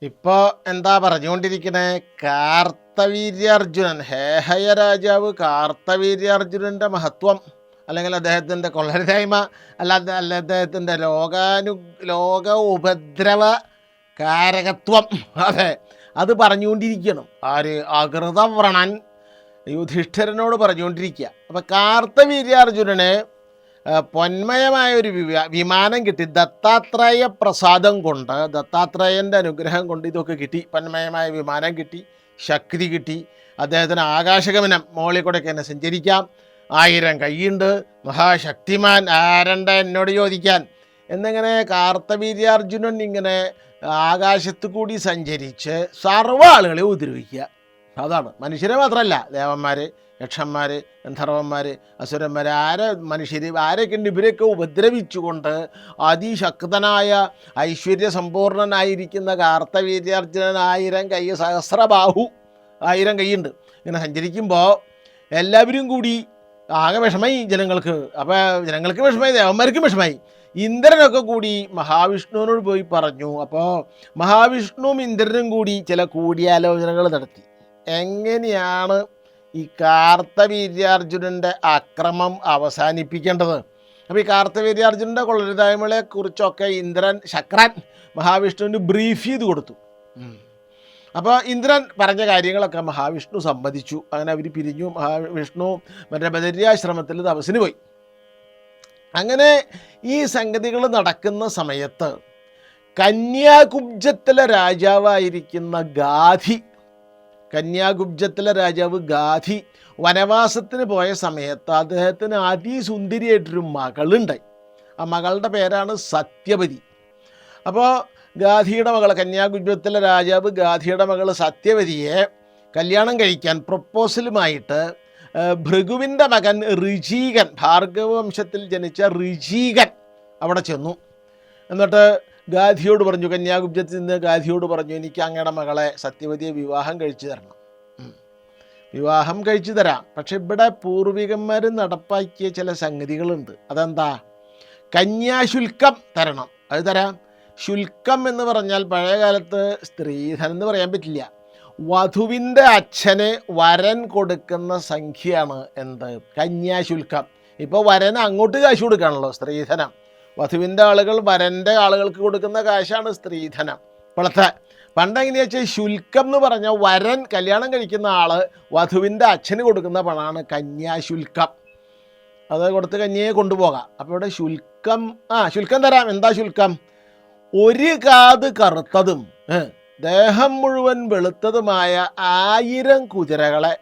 ഇപ്പൊ എന്താ പറഞ്ഞുകൊണ്ടിരിക്കണേ? കാർത്തവീര്യാർജുനൻ, ഹേഹയ രാജാവ് കാർത്തവീര്യാർജുനന്റെ മഹത്വം, അല്ലെങ്കിൽ അദ്ദേഹത്തിൻ്റെ കൊള്ളരുതായ്മ, അല്ല അദ്ദേഹത്തിൻ്റെ ലോക ഉപദ്രവ കാരകത്വം, അതെ, അത് പറഞ്ഞുകൊണ്ടിരിക്കണം. ആര്? അകൃതവ്രണൻ യുധിഷ്ഠിരനോട് പറഞ്ഞുകൊണ്ടിരിക്കുക. അപ്പം കാർത്തവീര്യാർജുനന് പൊന്മയമായൊരു വിമാനം കിട്ടി. ദത്താത്രേയ പ്രസാദം കൊണ്ട്, ദത്താത്രേയൻ്റെ അനുഗ്രഹം കൊണ്ട് ഇതൊക്കെ കിട്ടി. പൊന്മയമായ വിമാനം കിട്ടി, ശക്തി കിട്ടി, അദ്ദേഹത്തിന് ആകാശഗമനം, മോളിൽ കൂടെയൊക്കെ തന്നെ സഞ്ചരിക്കാം, 1000 കൈയുണ്ട്, മഹാശക്തിമാൻ, ആരണ്ട എന്നോട് ചോദിക്കാൻ എന്നിങ്ങനെ കാർത്തവീര്യാർജുനൻ ഇങ്ങനെ ആകാശത്ത് കൂടി സഞ്ചരിച്ച് സർവ്വ ആളുകളെ ഉപദ്രവിക്കുക. അതാണ്. മനുഷ്യരെ മാത്രമല്ല, ദേവന്മാർ, യക്ഷന്മാർ, ഗന്ധർവന്മാർ, അസുരന്മാർ, മനുഷ്യർ ആരൊക്കെ ഉണ്ട്, ഇവരെയൊക്കെ ഉപദ്രവിച്ചുകൊണ്ട് അതിശക്തനായ ഐശ്വര്യസമ്പൂർണനായിരിക്കുന്ന കാർത്തവീര്യാർജുനൻ 1000 കൈ, സഹസ്രബാഹു, 1000 കൈയുണ്ട്. ഇങ്ങനെ സഞ്ചരിക്കുമ്പോൾ എല്ലാവരും കൂടി ആകെ വിഷമായി ജനങ്ങൾക്ക്. അപ്പോൾ ജനങ്ങൾക്ക് വിഷമായി, ദേവന്മാർക്കും വിഷമായി. ഇന്ദ്രനൊക്കെ കൂടി മഹാവിഷ്ണുവിനോട് പോയി പറഞ്ഞു. അപ്പോൾ മഹാവിഷ്ണുവും ഇന്ദ്രനും കൂടി ചില കൂടിയാലോചനകൾ നടത്തി. എങ്ങനെയാണ് ഈ കാർത്തവീര്യാർജുനൻ്റെ അക്രമം അവസാനിപ്പിക്കേണ്ടത്? അപ്പോൾ ഈ കാർത്തവീര്യാർജുനൻ്റെ കൊള്ളരുതായ്മകളെക്കുറിച്ചൊക്കെ ശക്രൻ മഹാവിഷ്ണുവിന് ബ്രീഫ് ചെയ്ത് കൊടുത്തു. അപ്പോൾ ഇന്ദ്രൻ പറഞ്ഞ കാര്യങ്ങളൊക്കെ മഹാവിഷ്ണു സമ്മതിച്ചു. അങ്ങനെ അവർ പിരിഞ്ഞു. മഹാവിഷ്ണു മറ്റേ ബദര്യാശ്രമത്തിൽ തപസ്സിന് പോയി. അങ്ങനെ ഈ സംഗതികൾ നടക്കുന്ന സമയത്ത് കന്യാകുബ്ജത്തിലെ രാജാവായിരിക്കുന്ന കന്യാകുബ്ജത്തിലെ രാജാവ് ഗാധി വനവാസത്തിന് പോയ സമയത്ത് അദ്ദേഹത്തിന് അതിസുന്ദരിയായിട്ടൊരു മകളുണ്ടായി. ആ മകളുടെ പേരാണ് സത്യവതി. അപ്പോൾ ഗാധിയുടെ മകൾ, കന്യാകുബ്ജത്തിലെ രാജാവ് ഗാധിയുടെ മകൾ സത്യവതിയെ കല്യാണം കഴിക്കാൻ പ്രപ്പോസലുമായിട്ട് ഭൃഗുവിൻ്റെ മകൻ ഋചീകൻ, ഭാർഗവവംശത്തിൽ ജനിച്ച ഋചീകൻ അവിടെ ചെന്നു. എന്നിട്ട് ഗാധിയോട് പറഞ്ഞു, കന്യാകുബ്ജത്തിൽ നിന്ന് ഗാധിയോട് പറഞ്ഞു, എനിക്ക് അങ്ങയുടെ മകളെ സത്യവതിയെ വിവാഹം കഴിച്ചു തരണം. വിവാഹം കഴിച്ചു തരാം, പക്ഷെ ഇവിടെ പൂർവികന്മാർ നടപ്പാക്കിയ ചില സംഗതികളുണ്ട്. അതെന്താ? കന്യാശുൽക്കം തരണം. അത് തരാം. ശുൽക്കം എന്ന് പറഞ്ഞാൽ പഴയ കാലത്ത് സ്ത്രീധനം എന്ന് പറയാൻ പറ്റില്ല. വധുവിൻ്റെ അച്ഛന് വരൻ കൊടുക്കുന്ന സംഖ്യയാണ് എന്ത്? കന്യാശുൽക്കം. ഇപ്പോൾ വരന് അങ്ങോട്ട് കാശ് കൊടുക്കുകയാണല്ലോ സ്ത്രീധനം. വധുവിൻ്റെ ആളുകൾ വരൻ്റെ ആളുകൾക്ക് കൊടുക്കുന്ന കാശാണ് സ്ത്രീധനം. ഇപ്പോഴത്തെ പണ്ടെങ്ങനെയാ വെച്ചാൽ ശുൽക്കം എന്ന് പറഞ്ഞാൽ വരൻ കല്യാണം കഴിക്കുന്ന ആൾ വധുവിൻ്റെ അച്ഛന് കൊടുക്കുന്ന പണമാണ് കന്യാശുൽക്കം. അത് കൊടുത്ത് കന്യയെ കൊണ്ടുപോകാം. അപ്പോൾ ഇവിടെ ശുൽക്കം തരാം. എന്താ ശുൽക്കം? 1 കാത് കറുത്തതും ദേഹം മുഴുവൻ വെളുത്തതുമായ 1000 കുതിരകളെ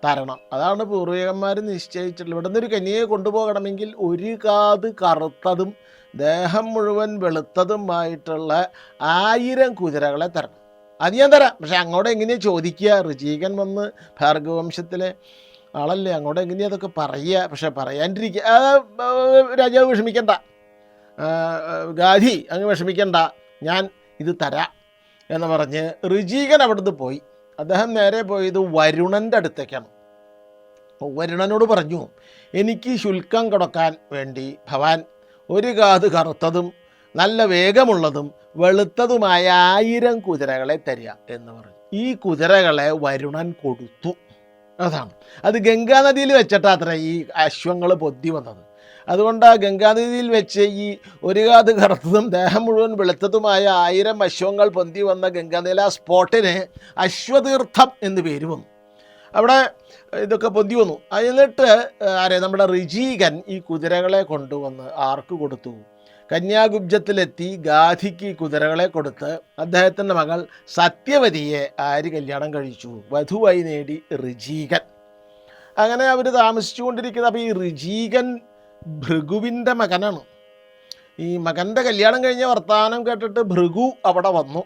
തരണം. അതാണ് പൂർവികന്മാർ നിശ്ചയിച്ചിട്ടുള്ളത്. ഇവിടെ നിന്നൊരു കന്യയെ കൊണ്ടുപോകണമെങ്കിൽ 1 കാത് കറുത്തതും ദേഹം മുഴുവൻ വെളുത്തതുമായിട്ടുള്ള 1000 കുതിരകളെ തരണം. അത് ഞാൻ തരാം. പക്ഷെ അങ്ങോട്ട് എങ്ങനെയാണ് ചോദിക്കുക? ഋചീകൻ വന്ന് ഭാർഗവവംശത്തിലെ ആളല്ലേ, അങ്ങോട്ട് എങ്ങനെയാണ് അതൊക്കെ പറയുക? പക്ഷെ പറയാണ്ടിരിക്കുക. രാജാവ് വിഷമിക്കണ്ട, ഗാധി അങ്ങ് വിഷമിക്കണ്ട, ഞാൻ ഇത് തരാം എന്ന് പറഞ്ഞ് ഋചീകൻ അവിടുന്ന് പോയി. അദ്ദേഹം നേരെ പോയത് വരുണൻ്റെ അടുത്തേക്കാണ്. വരുണനോട് പറഞ്ഞു, എനിക്ക് ശുൽക്കം കൊടുക്കാൻ വേണ്ടി ഭവാൻ 1 കാത് കറുത്തതും നല്ല വേഗമുള്ളതും വെളുത്തതുമായ 1000 കുതിരകളെ തരിക എന്ന് പറഞ്ഞു. ഈ കുതിരകളെ വരുണൻ കൊടുത്തു. അതാണ്. അത് ഗംഗാനദിയിൽ വെച്ചിട്ടാത്ര ഈ അശ്വങ്ങൾ പൊന്തി വന്നത്. അതുകൊണ്ട് ആ ഗംഗാനദിയിൽ വെച്ച് ഈ 1 കാത് കറുത്തതും ദേഹം മുഴുവൻ വെളുത്തതുമായ 1000 അശ്വങ്ങൾ പൊന്തി വന്ന ഗംഗാനദിയിലെ ആ സ്പോട്ടിന് അശ്വതീർത്ഥം എന്ന് പേര് വന്നു. അവിടെ ഇതൊക്കെ പൊന്തി വന്നു. എന്നിട്ട് നമ്മുടെ ഋചീകൻ ഈ കുതിരകളെ കൊണ്ടുവന്ന് ആർക്ക് കൊടുത്തു? കന്യാകുബ്ജത്തിലെത്തി ഗാധിക്ക് കുതിരകളെ കൊടുത്ത് അദ്ദേഹത്തിൻ്റെ മകൾ സത്യവതിയെ കല്യാണം കഴിച്ചു. വധുവായി നേടി ഋചീകൻ. അങ്ങനെ അവർ താമസിച്ചു കൊണ്ടിരിക്കുന്നത്. അപ്പോൾ ഈ ഋചീകൻ ഭൃഗുവിൻ്റെ മകനാണ്. ഈ മകൻ്റെ കല്യാണം കഴിഞ്ഞ വർത്തമാനം കേട്ടിട്ട് ഭൃഗു അവിടെ വന്നു.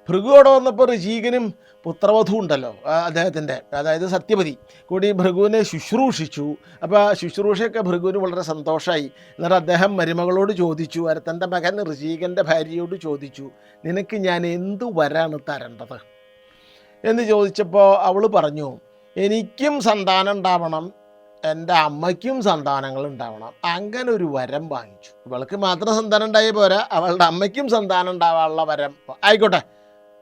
ഭൃഗു അവിടെ വന്നപ്പോൾ ഋചീകനും പുത്രവധു ഉണ്ടല്ലോ അദ്ദേഹത്തിൻ്റെ, അതായത് സത്യവതി കൂടി ഭൃഗുവിനെ ശുശ്രൂഷിച്ചു. അപ്പോൾ ആ ശുശ്രൂഷയൊക്കെ ഭൃഗുവിന് വളരെ സന്തോഷമായി. എന്നിട്ട് അദ്ദേഹം മരുമകളോട് ചോദിച്ചു, തൻ്റെ മകൻ ഋചീകൻ്റെ ഭാര്യയോട് ചോദിച്ചു, നിനക്ക് ഞാൻ എന്തു വരാണ് തരേണ്ടത് എന്ന് ചോദിച്ചപ്പോൾ അവൾ പറഞ്ഞു, എനിക്കും സന്താനം ഉണ്ടാവണം, എൻ്റെ അമ്മയ്ക്കും സന്താനങ്ങൾ ഉണ്ടാവണം. അങ്ങനെ ഒരു വരം വാങ്ങിച്ചു. ഇവൾക്ക് മാത്രം സന്താനം ഉണ്ടായി പോരാ, അവളുടെ അമ്മയ്ക്കും സന്താനം ഉണ്ടാവാനുള്ള വരം. ആയിക്കോട്ടെ,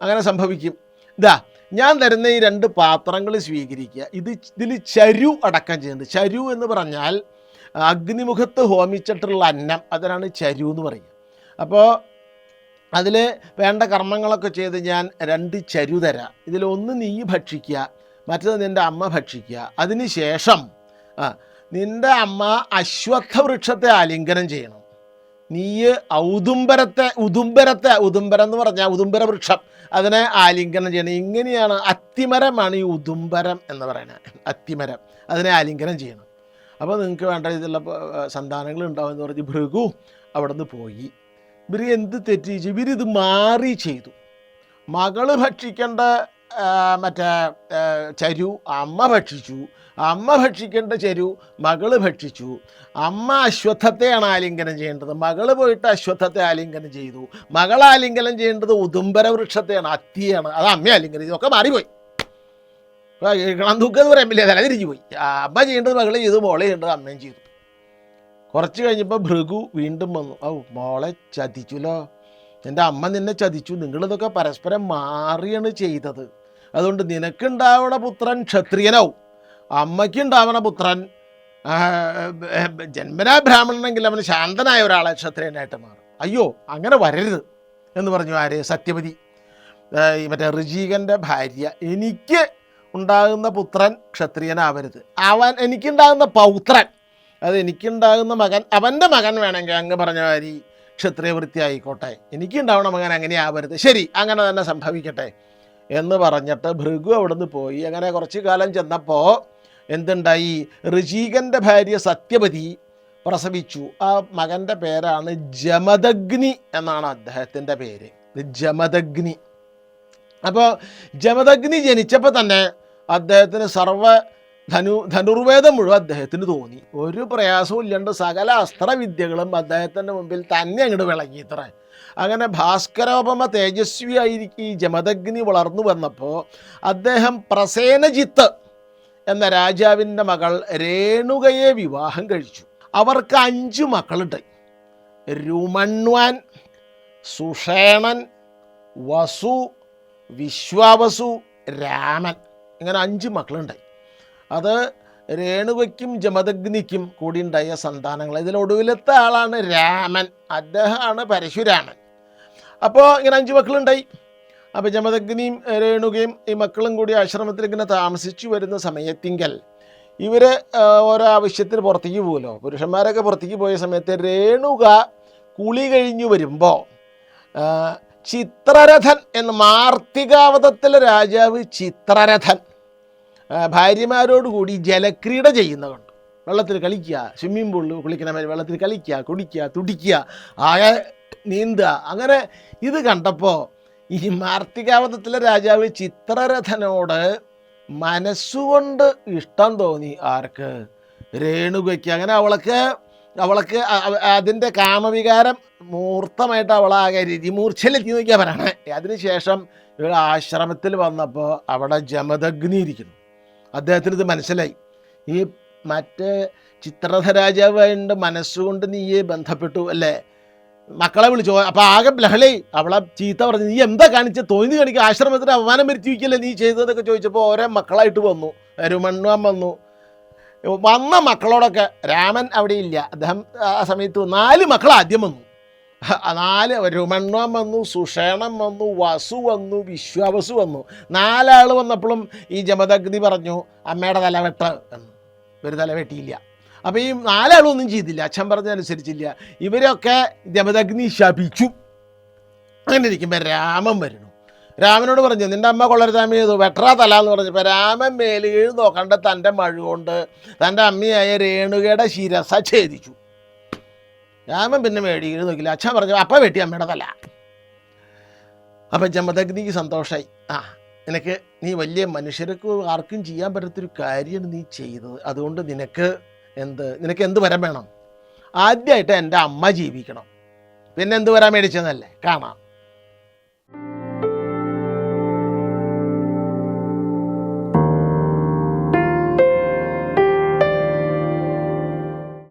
അങ്ങനെ സംഭവിക്കും. ഇതാ ഞാൻ തരുന്ന ഈ 2 പാത്രങ്ങൾ സ്വീകരിക്കുക. ഇതിൽ ചരു അടക്കം ചെയ്യുന്നുണ്ട്. ചരു എന്ന് പറഞ്ഞാൽ അഗ്നിമുഖത്ത് ഹോമിച്ചിട്ടുള്ള അന്നം, അതിനാണ് ചരു എന്ന് പറയുക. അപ്പോൾ അതിൽ വേണ്ട കർമ്മങ്ങളൊക്കെ ചെയ്ത് ഞാൻ 2 ചരു തരാം. ഇതിലൊന്ന് നീ ഭക്ഷിക്കുക, മറ്റത് നിൻ്റെ അമ്മ ഭക്ഷിക്കുക. അതിന് ശേഷം നിൻ്റെ അമ്മ അശ്വത്ഥ വൃക്ഷത്തെ ആലിംഗനം ചെയ്യണം. നീ ഉദുംബരം എന്ന് പറഞ്ഞാൽ ഉദുംബര വൃക്ഷം, അതിനെ ആലിംഗനം ചെയ്യണം. ഇങ്ങനെയാണ് അത്തിമരമാണ് ഈ ഉദുംബരം എന്ന് പറയുന്നത്. അത്തിമരം, അതിനെ ആലിംഗനം ചെയ്യണം. അപ്പോൾ നിങ്ങൾക്ക് വേണ്ട ഇതിലുള്ള സന്താനങ്ങൾ ഉണ്ടാവും എന്ന് പറഞ്ഞ് ഭൃഗു അവിടെ നിന്ന് പോയി. ഇവർ എന്ത് തെറ്റ് ചെയ്തു? ഇവരിത് മാറി ചെയ്തു. മകള് ഭക്ഷിക്കേണ്ട മറ്റേ ചരു അമ്മ ഭക്ഷിച്ചു, അമ്മ ഭക്ഷിക്കേണ്ട ചരു മകള് ഭക്ഷിച്ചു. അമ്മ അശ്വത്ഥത്തെയാണ് ആലിംഗനം ചെയ്യേണ്ടത്, മകള് പോയിട്ട് അശ്വത്ഥത്തെ ആലിംഗനം ചെയ്തു. മകൾ ആലിംഗനം ചെയ്യേണ്ടത് ഉദുംബര വൃക്ഷത്തെയാണ്, അത്തിയാണ്. അത് അമ്മ ആലിംഗനം ചെയ്തു. ഒക്കെ മാറിപ്പോയി. കണം തൂക്കെന്ന് പറയുമ്പോൾ തലതിരിഞ്ഞു പോയി. അമ്മ ചെയ്യേണ്ടത് മകള് ചെയ്തു, മോളെ ചെയ്യേണ്ടത് അമ്മയും ചെയ്തു. കുറച്ച് കഴിഞ്ഞപ്പോൾ ഭൃഗു വീണ്ടും വന്നു. മോളെ ചതിച്ചുല്ലോ, എൻ്റെ അമ്മ നിന്നെ ചതിച്ചു, നിങ്ങളിതൊക്കെ പരസ്പരം മാറിയാണ് ചെയ്തത്. അതുകൊണ്ട് നിനക്കുണ്ടാവണ പുത്രൻ ക്ഷത്രിയനാവും, അമ്മയ്ക്കുണ്ടാവണ പുത്രൻ ജന്മനാ ബ്രാഹ്മണനെങ്കിൽ അവന് ശാന്തനായ ഒരാളെ ക്ഷത്രിയനായിട്ട് മാറും. അയ്യോ അങ്ങനെ വരരുത് എന്ന് പറഞ്ഞു. ആര്? സത്യവതി, മറ്റേ ഋചീകൻ്റെ ഭാര്യ. എനിക്ക് ഉണ്ടാകുന്ന പുത്രൻ ക്ഷത്രിയനാവരുത്, എനിക്കുണ്ടാകുന്ന പൗത്രൻ, അത് എനിക്കുണ്ടാകുന്ന മകൻ, അവൻ്റെ മകൻ വേണമെങ്കിൽ അങ്ങ് പറഞ്ഞ മാതിരി ക്ഷത്രിയ വൃത്തി ആയിക്കോട്ടെ, എനിക്കുണ്ടാവണ മകൻ അങ്ങനെ ആവരുത്. ശരി, അങ്ങനെ തന്നെ സംഭവിക്കട്ടെ എന്ന് പറഞ്ഞിട്ട് ഭൃഗു അവിടുന്ന് പോയി. അങ്ങനെ കുറച്ച് കാലം ചെന്നപ്പോൾ എന്തുണ്ടായി? ഋചീകൻ്റെ ഭാര്യ സത്യവതി പ്രസവിച്ചു. ആ മകൻ്റെ പേരാണ് ജമദഗ്നി എന്നാണ് അദ്ദേഹത്തിൻ്റെ പേര്, ജമദഗ്നി. അപ്പോൾ ജമദഗ്നി ജനിച്ചപ്പോൾ തന്നെ അദ്ദേഹത്തിന് ധനുർവേദം മുഴുവൻ അദ്ദേഹത്തിന് തോന്നി. ഒരു പ്രയാസവും ഇല്ലാണ്ട് സകല അസ്ത്രവിദ്യകളും അദ്ദേഹത്തിൻ്റെ മുമ്പിൽ തന്നെ അങ്ങോട്ട് വിളങ്ങി. ഇത്ര അങ്ങനെ ഭാസ്കരോപമ തേജസ്വിയായിരിക്കും ഈ ജമദഗ്നി വളർന്നു വന്നപ്പോൾ അദ്ദേഹം പ്രസേനജിത്ത് എന്ന രാജാവിൻ്റെ മകൾ രേണുകയെ വിവാഹം കഴിച്ചു. അവർക്ക് 5 മക്കളുണ്ട്. രുമണ്വാൻ, സുഷേണൻ, വസു, വിശ്വാവസു, രാമൻ, ഇങ്ങനെ 5 മക്കളുണ്ടായി. അത് രേണുവയ്ക്കും ജമദഗ്നിക്കും കൂടി ഉണ്ടായ സന്താനങ്ങൾ. ഇതിലൊടുവിലത്തെ ആളാണ് രാമൻ, അദ്ദേഹമാണ് പരശുരാമൻ. അപ്പോൾ ഇങ്ങനെ 5 മക്കളുണ്ടായി. അപ്പോൾ ജമദഗ്നിയും രേണുകയും ഈ മക്കളും കൂടി ആശ്രമത്തിൽ ഇങ്ങനെ താമസിച്ചു വരുന്ന സമയത്തിങ്കൽ ഇവർ ഓരോ ആവശ്യത്തിന് പുറത്തേക്ക് പോകുമല്ലോ, പുരുഷന്മാരൊക്കെ പുറത്തേക്ക് പോയ സമയത്ത് രേണുക കുളി കഴിഞ്ഞു വരുമ്പോൾ ചിത്രരഥൻ എന്ന്, മാർത്തികാവതത്തിലെ രാജാവ് ചിത്രരഥൻ ഭാര്യമാരോടുകൂടി ജലക്രീഡ ചെയ്യുന്ന കണ്ടു. വെള്ളത്തിൽ കളിക്കുക, സ്വിമ്മിംഗ് പൂളിൽ കുളിക്കണ മാതിരി വെള്ളത്തിൽ കളിക്കുക, കുടിക്കുക, തുടിക്കുക, ആകെ നീന്തുക. അങ്ങനെ ഇത് കണ്ടപ്പോൾ ഈ മാർത്തികാവതത്തിലെ രാജാവ് ചിത്രരഥനോട് മനസ്സുകൊണ്ട് ഇഷ്ടം തോന്നി. ആർക്ക്? രേണുകയ്ക്ക്. അങ്ങനെ അവൾക്ക് അതിൻ്റെ കാമവികാരം മൂർത്തമായിട്ട് അവളാകെ രതിമൂർച്ഛയിലെത്തി നോക്കിയാൽ പറയണേ. അതിനുശേഷം ഇവർ ആശ്രമത്തിൽ വന്നപ്പോൾ അവിടെ ജമദഗ്നി ഇരിക്കുന്നു. അദ്ദേഹത്തിന് ഇത് മനസ്സിലായി. ഈ മറ്റേ ചിത്രരഥ രാജാവായിട്ട് മനസ്സുകൊണ്ട് നീയെ ബന്ധപ്പെട്ടു അല്ലേ, മക്കളെ വിളിച്ചോ. അപ്പോൾ ആകെ ലഹളി. അവളെ ചീത്ത പറഞ്ഞു, നീ എന്താ കാണിച്ച, തോന്നി കാണിക്കുക, ആശ്രമത്തിന് അവമാനം വരുത്തി വയ്ക്കല്ലേ നീ ചെയ്തതെന്നൊക്കെ ചോദിച്ചപ്പോൾ ഓരോ മക്കളായിട്ട് വന്നു. രുമണ്വാൻ വന്നു. വന്ന മക്കളോടൊക്കെ രാമൻ അവിടെ ഇല്ല, അദ്ദേഹം ആ സമയത്ത് 4 മക്കൾ ആദ്യം വന്നു. 4 രുമണ്വാൻ വന്നു, സുഷേണം വന്നു, വസു വന്നു, വിശ്വാവസു വന്നു. 4 ആൾ വന്നപ്പോഴും ഈ ജമദഗ്നി പറഞ്ഞു അമ്മയുടെ തലവെട്ട് എന്ന്. ഇവർ തലവെട്ടിയില്ല. അപ്പോൾ ഈ 4 ആളൊന്നും ചെയ്തില്ല, അച്ഛൻ പറഞ്ഞനുസരിച്ചില്ല. ഇവരൊക്കെ ജമദഗ്നി ശപിച്ചു. അങ്ങനെ ഇരിക്കുമ്പോൾ രാമൻ വരുന്നു. രാമനോട് പറഞ്ഞു, നിൻ്റെ അമ്മ കൊള്ളരുതാമ ചെയ്തു, വെട്ടറാ തല എന്ന് പറഞ്ഞപ്പോൾ രാമൻ മേലുകീഴ് നോക്കണ്ട തൻ്റെ മഴ കൊണ്ട് തൻ്റെ അമ്മയായ രേണുകയുടെ ശിരസ ഛേദിച്ചു. രാമൻ പിന്നെ മേടിക്കീഴ് നോക്കില്ല. അച്ഛൻ പറഞ്ഞു അപ്പം വെട്ടി അമ്മയുടെ തല. അപ്പം ജമദഗ്നിക്ക് സന്തോഷമായി. നിനക്ക് നീ വലിയ മനുഷ്യർക്ക് ആർക്കും ചെയ്യാൻ പറ്റാത്തൊരു കാര്യമാണ് നീ ചെയ്തത്. അതുകൊണ്ട് നിനക്ക് എന്ത് വരം വേണം? ആദ്യമായിട്ട് എൻ്റെ അമ്മ ജീവിക്കണം, പിന്നെ എന്ത് വരാൻ മേടിച്ചെന്നല്ലേ കാണാം.